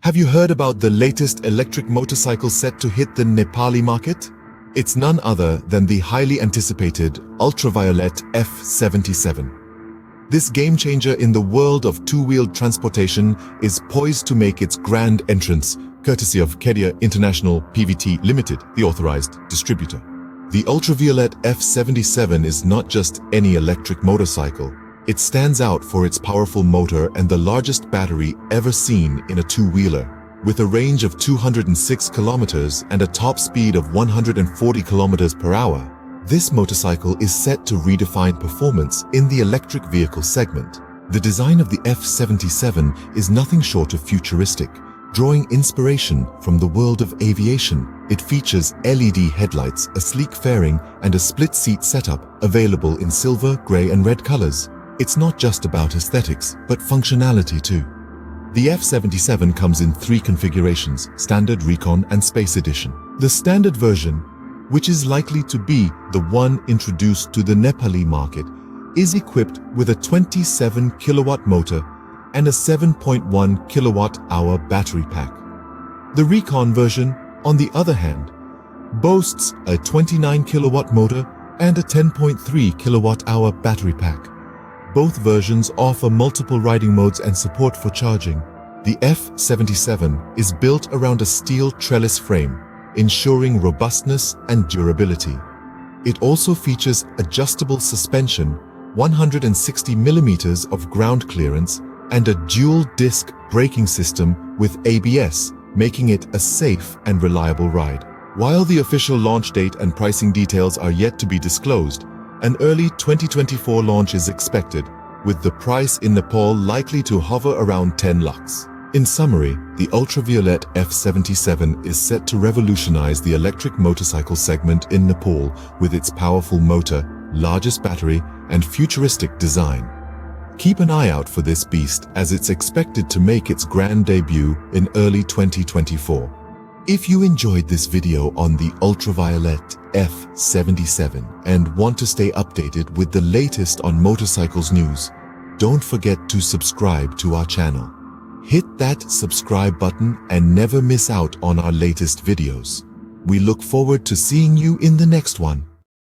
Have you heard about the latest electric motorcycle set to hit the Nepali market? It's none other than the highly anticipated Ultraviolette F77. This game-changer in the world of two-wheeled transportation is poised to make its grand entrance, courtesy of Kedia International PVT Limited, the authorized distributor. The Ultraviolette F77 is not just any electric motorcycle. It stands out for its powerful motor and the largest battery ever seen in a two-wheeler. With a range of 206 kilometers and a top speed of 140 kilometers per hour, this motorcycle is set to redefine performance in the electric vehicle segment. The design of the F77 is nothing short of futuristic, drawing inspiration from the world of aviation. It features LED headlights, a sleek fairing, and a split-seat setup available in silver, gray, and red colors. It's not just about aesthetics, but functionality too. The F77 comes in 3 configurations: Standard, Recon, and Space Edition. The Standard version, which is likely to be the one introduced to the Nepali market, is equipped with a 27 kilowatt motor and a 7.1 kilowatt-hour battery pack. The Recon version, on the other hand, boasts a 29 kilowatt motor and a 10.3 kilowatt-hour battery pack. Both versions offer multiple riding modes and support for charging. The F77 is built around a steel trellis frame, ensuring robustness and durability. It also features adjustable suspension, 160 millimeters of ground clearance, and a dual-disc braking system with ABS, making it a safe and reliable ride. While the official launch date and pricing details are yet to be disclosed, an early 2024 launch is expected, with the price in Nepal likely to hover around 10 lakhs. In summary, the Ultraviolette F77 is set to revolutionize the electric motorcycle segment in Nepal with its powerful motor, largest battery, and futuristic design. Keep an eye out for this beast as it's expected to make its grand debut in early 2024. If you enjoyed this video on the Ultraviolette F77 and want to stay updated with the latest on motorcycles news, don't forget to subscribe to our channel. Hit that subscribe button and never miss out on our latest videos. We look forward to seeing you in the next one.